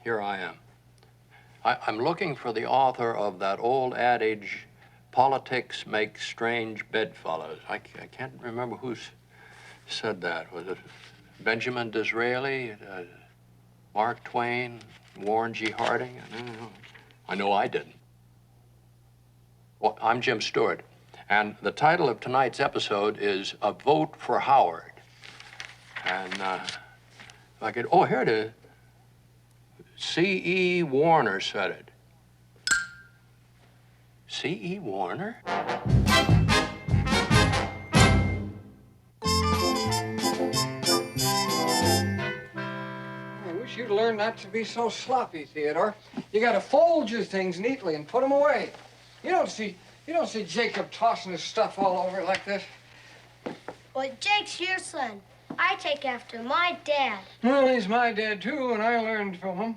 here I am. I'm looking for the author of that old adage, politics make strange bedfellows. I can't remember who said that. Was it Benjamin Disraeli, Mark Twain, Warren G. Harding? I know I didn't. Well, I'm Jim Stewart, and the title of tonight's episode is A Vote for Howard. And here it is. C.E. Warner said it. C.E. Warner? I wish you'd learn not to be so sloppy, Theodore. You gotta fold your things neatly and put them away. You don't see Jacob tossing his stuff all over like this. Well, Jake's your son. I take after my dad. Well, he's my dad, too, and I learned from him.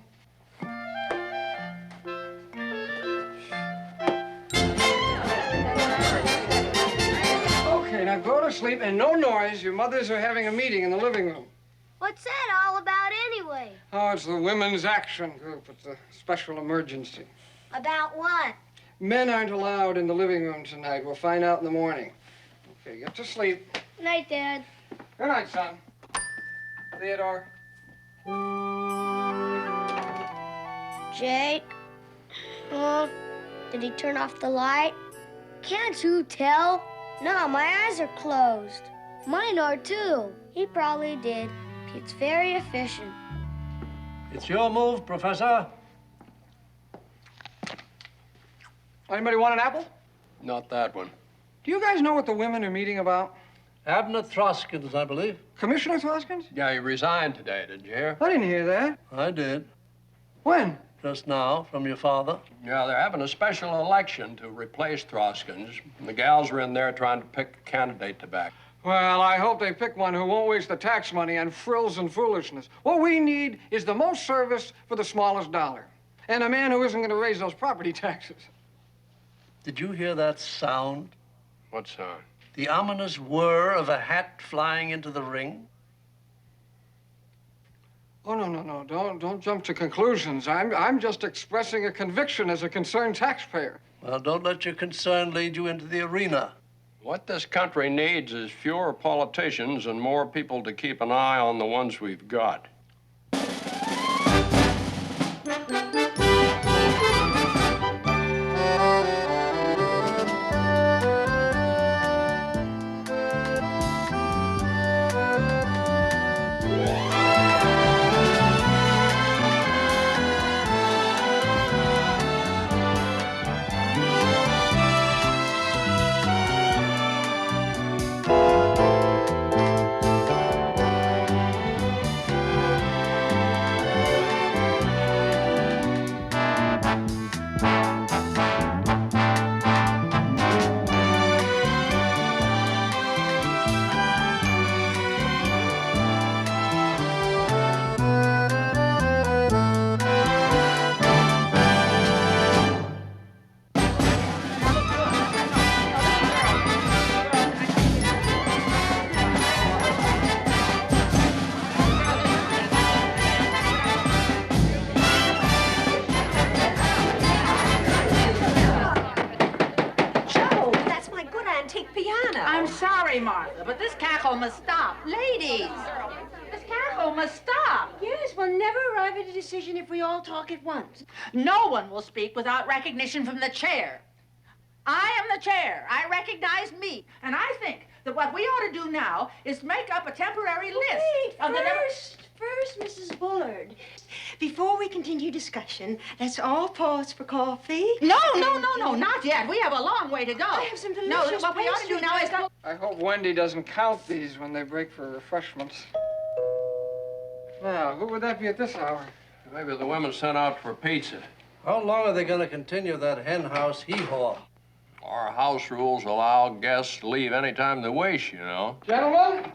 Okay, now go to sleep and no noise. Your mothers are having a meeting in the living room. What's that all about anyway? Oh, it's the Women's Action Group. It's a special emergency. About what? Men aren't allowed in the living room tonight. We'll find out in the morning. Okay, get to sleep. Good night, Dad. Good night, son. Theodore. Jake? Did he turn off the light? Can't you tell? No, my eyes are closed. Mine are too. He probably did. It's very efficient. It's your move, Professor. Anybody want an apple? Not that one. Do you guys know what the women are meeting about? Abner Throskins, I believe. Commissioner Throskins? Yeah, he resigned today, did you hear? I didn't hear that. I did. When? Just now, from your father. Yeah, they're having a special election to replace Throskins. The gals are in there trying to pick a candidate to back. Well, I hope they pick one who won't waste the tax money on frills and foolishness. What we need is the most service for the smallest dollar. And a man who isn't going to raise those property taxes. Did you hear that sound? What sound? The ominous whir of a hat flying into the ring? Oh, no. Don't jump to conclusions. I'm just expressing a conviction as a concerned taxpayer. Well, don't let your concern lead you into the arena. What this country needs is fewer politicians and more people to keep an eye on the ones we've got. Martha, but this cackle must stop. Ladies, this cackle must stop. Yes, we'll never arrive at a decision if we all talk at once. No one will speak without recognition from the chair. I am the chair. I recognize me. And I think that what we ought to do now is make up a temporary list. Wait, first, Mrs. Bullard. Before we continue discussion, let's all pause for coffee. No, not yet. We have a long way to go. I have some delicious what we ought to do now is... I hope Wendy doesn't count these when they break for refreshments. Now, who would that be at this hour? Maybe the women sent out for pizza. How long are they going to continue that hen house hee-haw? Our house rules allow guests to leave any time they wish, you know. Gentlemen,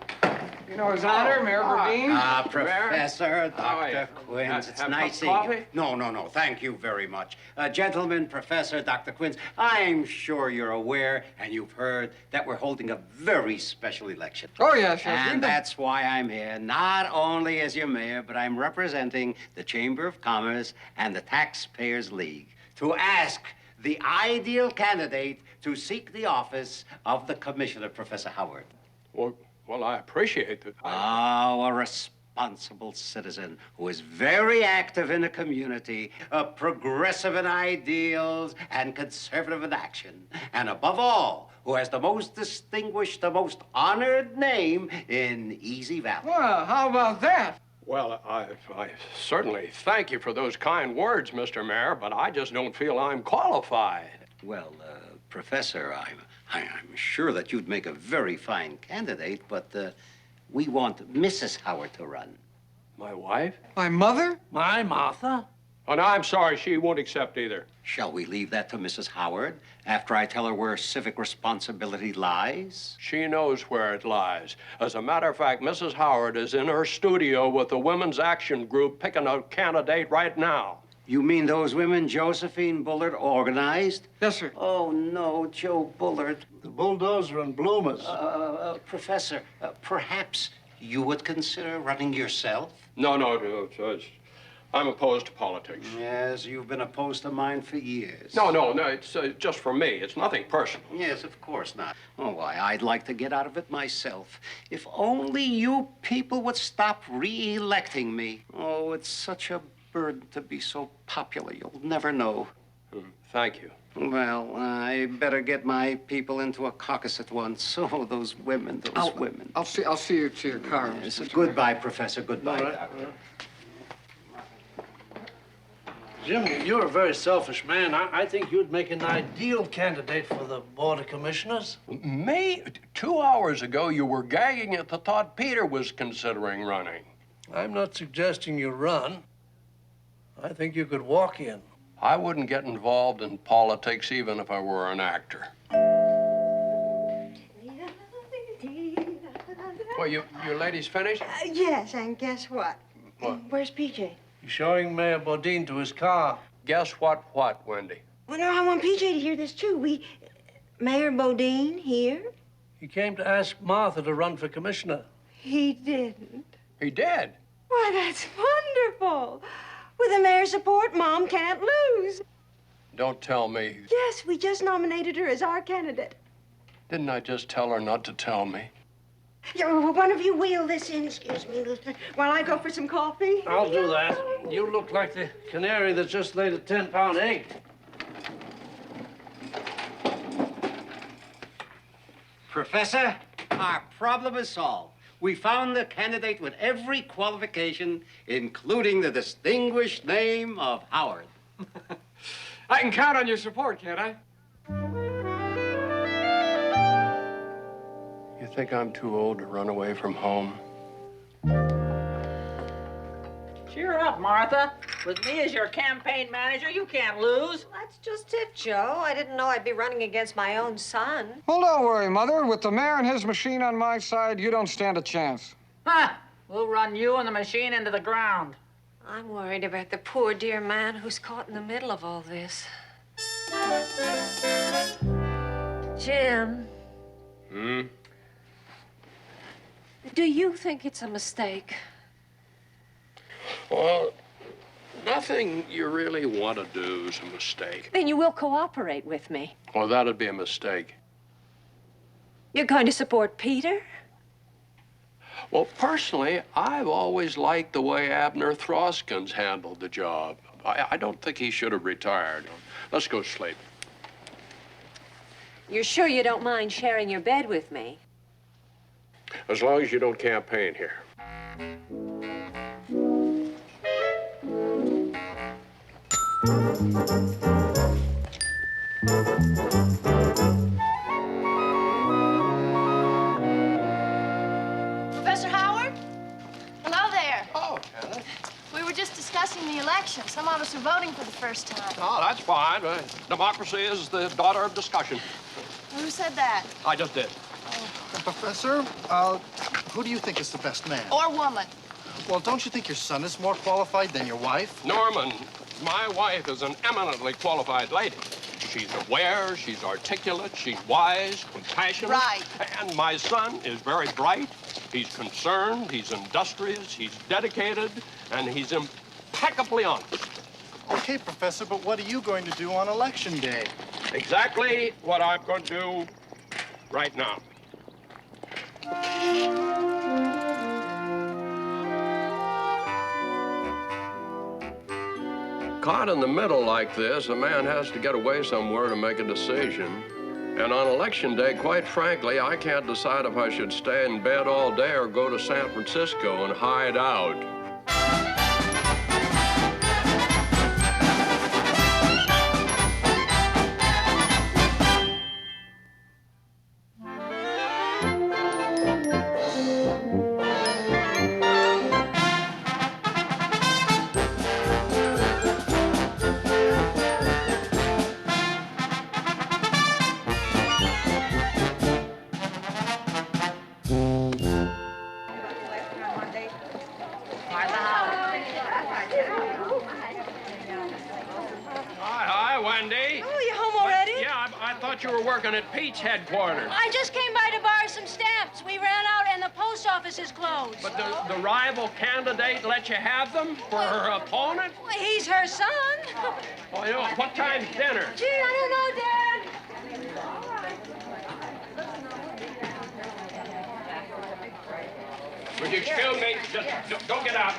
You know, His Honor, Mayor Burdine. Professor, How are Dr. you? Quinns, it's Have nice some seeing you. No, thank you very much. Gentlemen, Professor, Dr. Quinns, I'm sure you're aware and you've heard that we're holding a very special election. Oh, yes. And that's why I'm here, not only as your mayor, but I'm representing the Chamber of Commerce and the Taxpayers League to ask the ideal candidate to seek the office of the commissioner, Professor Howard. Well, I appreciate that. A responsible citizen who is very active in the community, progressive in ideals and conservative in action, and above all, who has the most distinguished, the most honored name in Easy Valley. Well, how about that? Well, I certainly thank you for those kind words, Mr. Mayor, but I just don't feel I'm qualified. Well, Professor, I'm sure that you'd make a very fine candidate, but we want Mrs. Howard to run. My wife? My mother? My Martha? Oh, no, I'm sorry. She won't accept either. Shall we leave that to Mrs. Howard after I tell her where civic responsibility lies? She knows where it lies. As a matter of fact, Mrs. Howard is in her studio with the Women's Action Group picking a candidate right now. You mean those women Josephine Bullard organized? Yes, sir. Oh, no, Joe Bullard. The bulldozer and bloomers. Professor, perhaps you would consider running yourself? No, I'm opposed to politics. Yes, you've been opposed to mine for years. No, it's just for me. It's nothing personal. Yes, of course not. Oh, why, I'd like to get out of it myself. If only you people would stop re-electing me. Oh, it's such a burden to be so popular. You'll never know. Thank you. Well, I better get my people into a caucus at once. Oh, those women, women. I'll see you to your car. Yes, goodbye, Professor. Goodbye, Doctor. Jim, you're a very selfish man. I think you'd make an ideal candidate for the Board of Commissioners. Me? 2 hours ago, you were gagging at the thought Peter was considering running. I'm not suggesting you run. I think you could walk in. I wouldn't get involved in politics even if I were an actor. Well, you ladies finished? Yes, and guess what? What? Where's PJ? You're showing Mayor Bodine to his car. Guess what, Wendy? Well, no, I want PJ to hear this, too. Mayor Bodine here? He came to ask Martha to run for commissioner. He didn't. He did. Why, that's wonderful. With the mayor's support, Mom can't lose. Don't tell me. Yes, we just nominated her as our candidate. Didn't I just tell her not to tell me? Yeah, well, one of you wheel this in, excuse me, Luther, while I go for some coffee. I'll do that. You look like the canary that just laid a 10-pound egg. Professor, our problem is solved. We found the candidate with every qualification, including the distinguished name of Howard. I can count on your support, can't I? You think I'm too old to run away from home? Cheer up, Martha. With me as your campaign manager, you can't lose. That's just it, Joe. I didn't know I'd be running against my own son. Well, don't worry, Mother. With the mayor and his machine on my side, you don't stand a chance. Ha! We'll run you and the machine into the ground. I'm worried about the poor dear man who's caught in the middle of all this. Jim. Do you think it's a mistake? Well, nothing you really want to do is a mistake. Then you will cooperate with me. Well, that'd be a mistake. You're going to support Peter? Well, personally, I've always liked the way Abner Throskins handled the job. I don't think he should have retired. Let's go sleep. You're sure you don't mind sharing your bed with me? As long as you don't campaign here. Professor Howard? Hello there. Oh, Hannah. We were just discussing the election. Some of us are voting for the first time. Oh, that's fine. Democracy is the daughter of discussion. Who said that? I just did. Professor, who do you think is the best man? Or woman. Well, don't you think your son is more qualified than your wife? Norman, my wife is an eminently qualified lady. She's aware, she's articulate, she's wise, compassionate. Right. And my son is very bright. He's concerned, he's industrious, he's dedicated, and he's impeccably honest. Okay, Professor, but what are you going to do on Election Day? Exactly what I'm going to do right now. Caught in the middle like this, a man has to get away somewhere to make a decision. And on Election Day, quite frankly, I can't decide if I should stay in bed all day or go to San Francisco and hide out. You were working at Pete's headquarters. I just came by to borrow some stamps. We ran out and the post office is closed. But the rival candidate let you have them for her opponent? Well, he's her son. Well, you know, what time's dinner? Gee, I don't know, Dad. Would you excuse me? Just don't get out.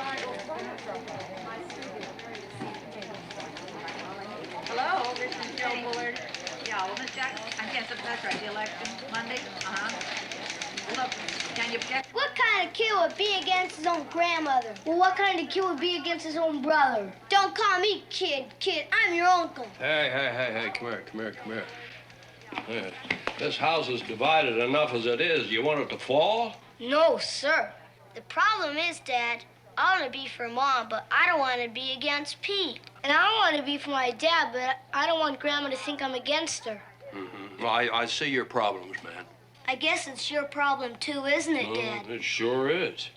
Hello, this is Joe Bullard. Yeah, well, Miss Jackson, I guess that's right, the election, Monday, Look, can you object? What kind of kid would be against his own grandmother? Well, what kind of kid would be against his own brother? Don't call me kid. I'm your uncle. Hey, come here. Yeah. This house is divided enough as it is. You want it to fall? No, sir. The problem is, Dad, I want to be for Mom, but I don't want to be against Pete. And I don't want to be for my dad, but I don't want Grandma to think I'm against her. Mm-hmm. Well, I see your problems, man. I guess it's your problem, too, isn't it, Dad? It sure is.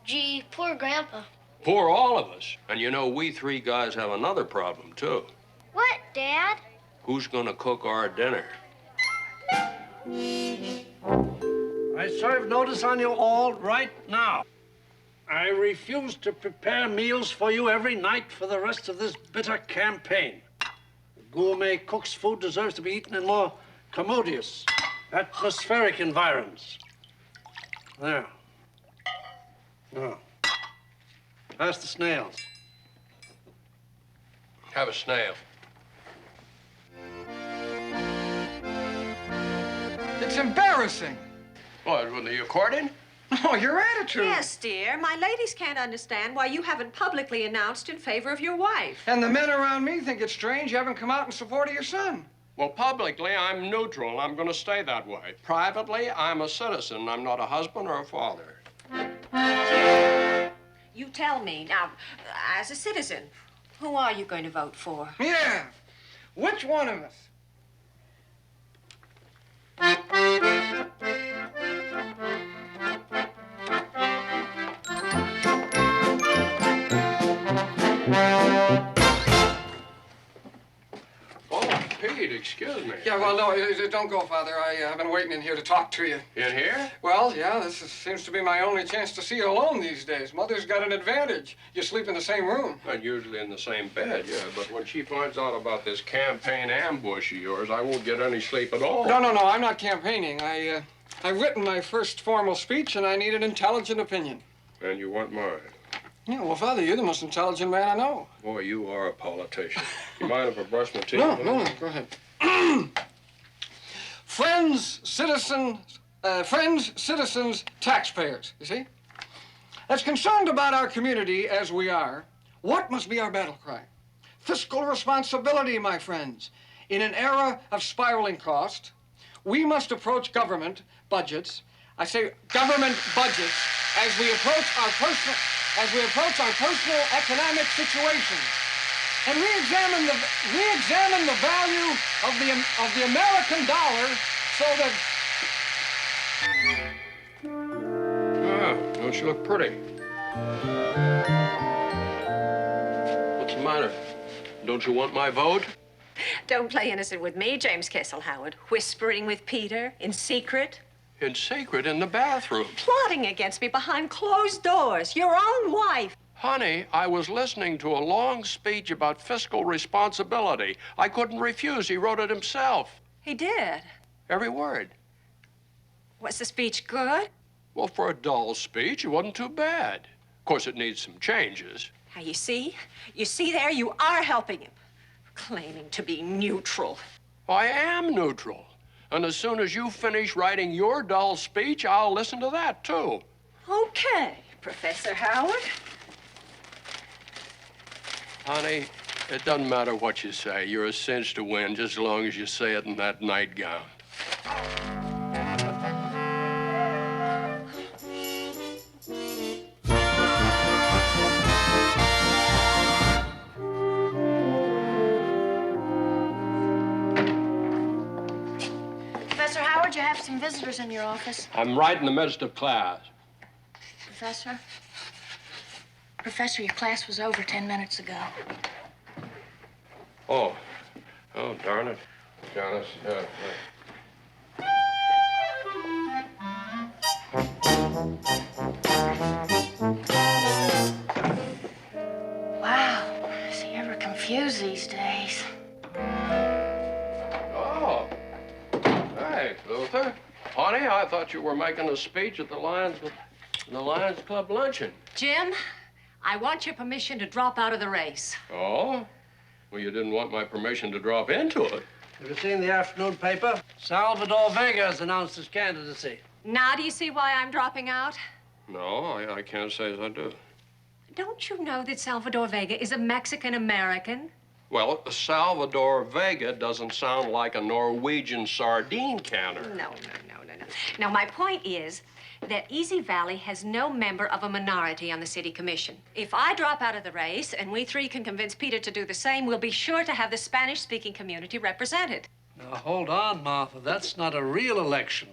Gee, poor Grandpa. Poor all of us. And you know, we three guys have another problem, too. What, Dad? Who's gonna cook our dinner? I serve notice on you all right now. I refuse to prepare meals for you every night for the rest of this bitter campaign. The gourmet cook's food deserves to be eaten in more commodious, atmospheric environs. There. Now, pass the snails. Have a snail. It's embarrassing. What, with the accordion? Oh, your attitude. Yes, dear. My ladies can't understand why you haven't publicly announced in favor of your wife. And the men around me think it's strange you haven't come out in support of your son. Well, publicly, I'm neutral. I'm going to stay that way. Privately, I'm a citizen. I'm not a husband or a father. You tell me. Now, as a citizen, who are you going to vote for? Yeah. Which one of us? Pete, excuse me. Yeah, well, no, don't go, Father. I've been waiting in here to talk to you. In here? Well, yeah, seems to be my only chance to see you alone these days. Mother's got an advantage. You sleep in the same room. Not usually in the same bed, yeah, but when she finds out about this campaign ambush of yours, I won't get any sleep at all. No, I'm not campaigning. I've written my first formal speech, and I need an intelligent opinion. And you want mine? Yeah, well, Father, you're the most intelligent man I know. Boy, you are a politician. You mind if I brush my teeth? No, go ahead. Friends, citizens, taxpayers, you see? As concerned about our community as we are, what must be our battle cry? Fiscal responsibility, my friends. In an era of spiraling cost, we must approach government budgets, I say government budgets, as we approach our personal economic situation, and re-examine the value of the American dollar so that... you look pretty. What's the matter? Don't you want my vote? Don't play innocent with me, James Kessel Howard. Whispering with Peter in secret. In secret in the bathroom. Plotting against me behind closed doors. Your own wife. Honey, I was listening to a long speech about fiscal responsibility. I couldn't refuse. He wrote it himself. He did? Every word. Was the speech good? Well, for a dull speech, it wasn't too bad. Of course, it needs some changes. Now, you see? You see there? You are helping him. Claiming to be neutral. I am neutral. And as soon as you finish writing your dull speech, I'll listen to that, too. Okay, Professor Howard. Honey, it doesn't matter what you say. You're a cinch to win just as long as you say it in that nightgown. Professor Howard, you have some visitors in your office. I'm right in the midst of class. Professor? Professor, your class was over 10 minutes ago. Oh, darn it. Janice, Wow, is he ever confused these days? Oh. Hey, Luther. Honey, I thought you were making a speech at the Lions Club luncheon. Jim, I want your permission to drop out of the race. Oh? Well, you didn't want my permission to drop into it. Have you seen the afternoon paper? Salvador Vega has announced his candidacy. Now do you see why I'm dropping out? No, I can't say as I do. Don't you know that Salvador Vega is a Mexican-American? Well, Salvador Vega doesn't sound like a Norwegian sardine canner. No. Now, my point is that Easy Valley has no member of a minority on the city commission. If I drop out of the race and we three can convince Peter to do the same, we'll be sure to have the Spanish-speaking community represented. Now, hold on, Martha. That's not a real election.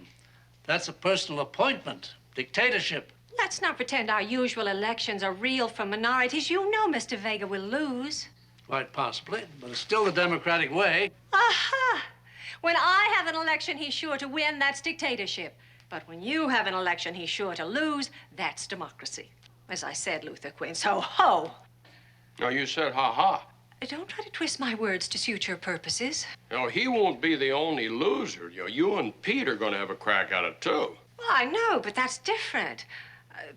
That's a personal appointment. Dictatorship. Let's not pretend our usual elections are real for minorities. You know Mr. Vega will lose. Quite possibly, but it's still the democratic way. Aha! When I have an election, he's sure to win. That's dictatorship. But when you have an election he's sure to lose, that's democracy. As I said, Luther Quince, ho-ho. No, you said ha-ha. Don't try to twist my words to suit your purposes. No, he won't be the only loser. You and Pete are going to have a crack at it, too. Well, I know, but that's different.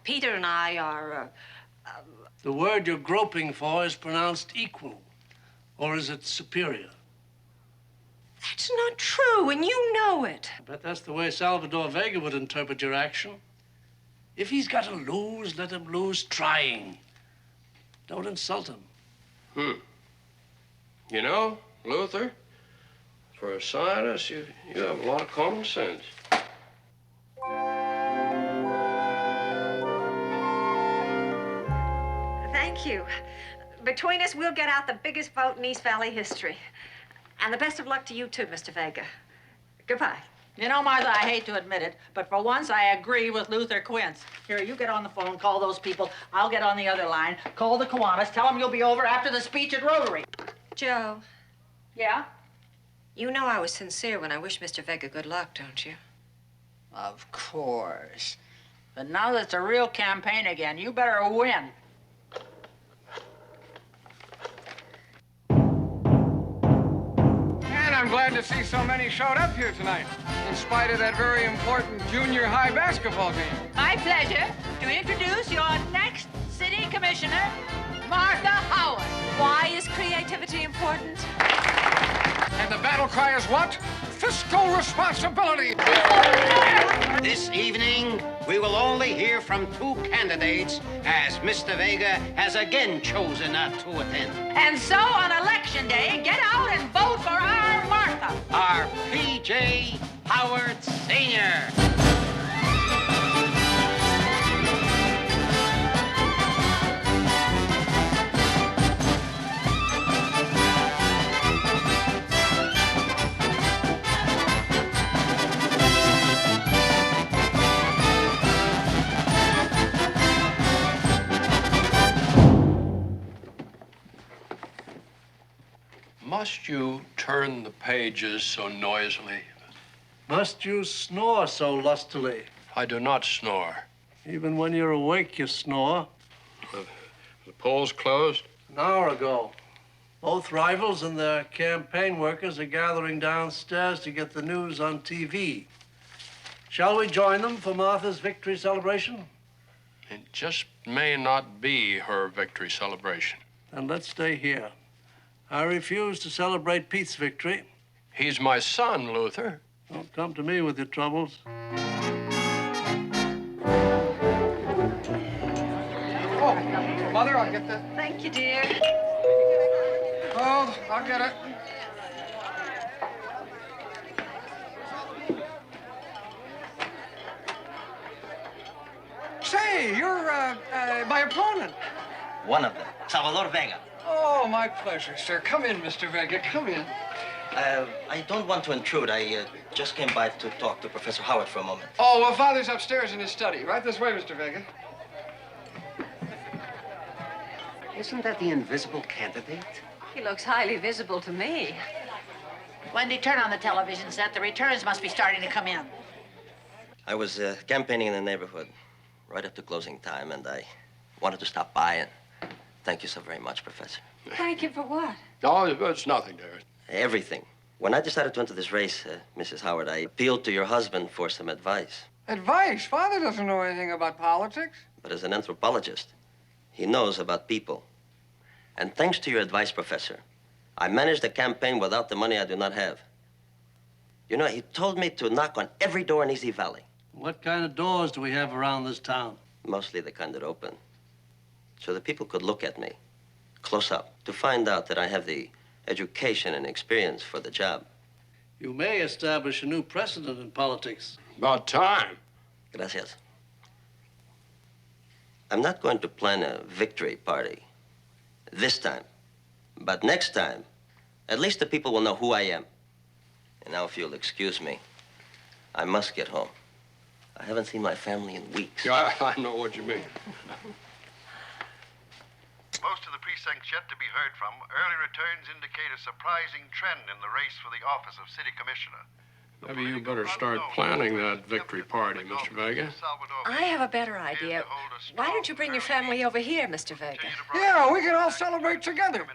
Peter and I are, The word you're groping for is pronounced equal. Or is it superior? That's not true, and you know it. I bet that's the way Salvador Vega would interpret your action. If he's got to lose, let him lose trying. Don't insult him. You know, Luther, for a scientist, you have a lot of common sense. Thank you. Between us, we'll get out the biggest vote in East Valley history. And the best of luck to you, too, Mr. Vega. Goodbye. You know, Martha, I hate to admit it, but for once I agree with Luther Quince. Here, you get on the phone, call those people. I'll get on the other line, call the Kiwanis, tell them you'll be over after the speech at Rotary. Joe. Yeah? You know I was sincere when I wished Mr. Vega good luck, don't you? Of course. But now that it's a real campaign again, you better win. And I'm glad to see so many showed up here tonight, in spite of that very important junior high basketball game. My pleasure to introduce your next city commissioner, Martha Howard. Why is creativity important? And the battle cry is what? Fiscal responsibility. This evening, we will only hear from two candidates, as Mr. Vega has again chosen not to attend. And so on election day, get out and vote for our Martha. Our P.J. Howard Sr. must you turn the pages so noisily? Must you snore so lustily? I do not snore. Even when you're awake, you snore. The polls closed? An hour ago. Both rivals and their campaign workers are gathering downstairs to get the news on TV. Shall we join them for Martha's victory celebration? It just may not be her victory celebration. Then let's stay here. I refuse to celebrate Pete's victory. He's my son, Luther. Don't come to me with your troubles. Oh, Mother, I'll get that. Thank you, dear. Oh, I'll get it. Say, you're my opponent. One of them, Salvador Vega. Oh, my pleasure, sir. Come in, Mr. Vega. Come in. I don't want to intrude. I just came by to talk to Professor Howard for a moment. Oh, well, Father's upstairs in his study. Right this way, Mr. Vega. Isn't that the invisible candidate? He looks highly visible to me. Wendy, turn on the television set. The returns must be starting to come in. I was campaigning in the neighborhood right up to closing time, and I wanted to stop by and thank you so very much, Professor. Thank you for what? No, it's nothing, dear. Everything. When I decided to enter this race, Mrs. Howard, I appealed to your husband for some advice. Advice? Father doesn't know anything about politics. But as an anthropologist, he knows about people. And thanks to your advice, Professor, I managed the campaign without the money I do not have. You know, he told me to knock on every door in Easy Valley. What kind of doors do we have around this town? Mostly the kind that open. So that people could look at me close up to find out that I have the education and experience for the job. You may establish a new precedent in politics. About time. Gracias. I'm not going to plan a victory party this time. But next time, at least the people will know who I am. And now, if you'll excuse me, I must get home. I haven't seen my family in weeks. Yeah, I know what you mean. Most of the precincts yet to be heard from, early returns indicate a surprising trend in the race for the office of city commissioner. Maybe you better start planning that victory party, Mr. Vega. I have a better idea. Why don't you bring your family over here, Mr. Vega? Yeah, we can all celebrate together.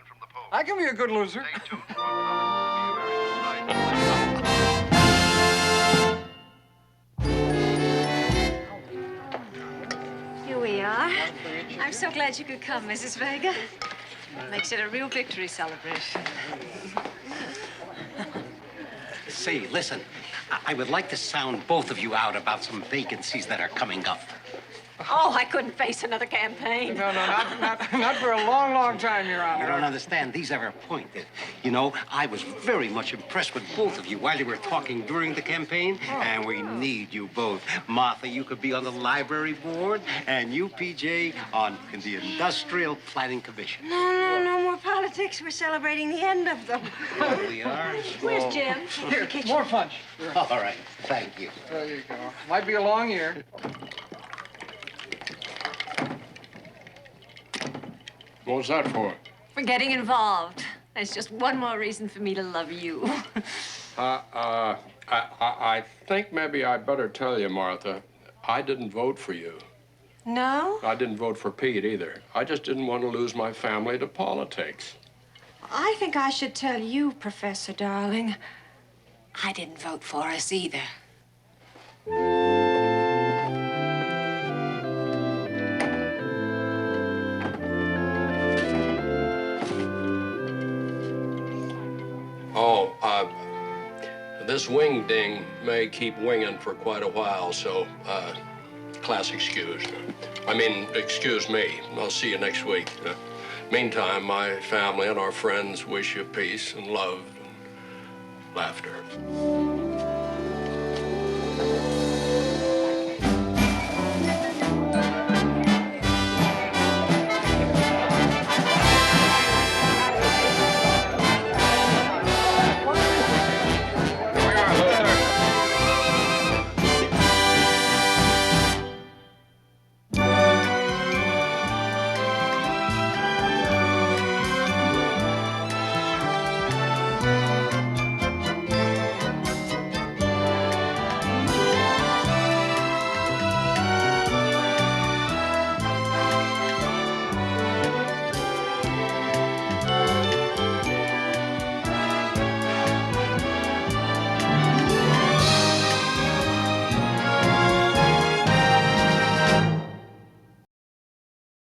I can be a good loser. Here we are. I'm so glad you could come, Mrs. Vega. Makes it a real victory celebration. Say, listen, I would like to sound both of you out about some vacancies that are coming up. Oh, I couldn't face another campaign. No, not for a long, long time, Your Honor. You don't understand. These are appointed. You know, I was very much impressed with both of you while you were talking during the campaign, and we need you both. Martha, you could be on the library board, and you, PJ, on the Industrial Planning Commission. No more politics. We're celebrating the end of them. Oh, we are? Where's Jim? Here, more punch. Here. All right. Thank you. There you go. Might be a long year. What was that for? For getting involved. That's just one more reason for me to love you. I think maybe I better tell you, Martha, I didn't vote for you. No? I didn't vote for Pete either. I just didn't want to lose my family to politics. I think I should tell you, Professor Darling, I didn't vote for us either. Oh, this wing ding may keep winging for quite a while, so, class excused. Excuse me. I'll see you next week. Meantime, my family and our friends wish you peace and love and laughter.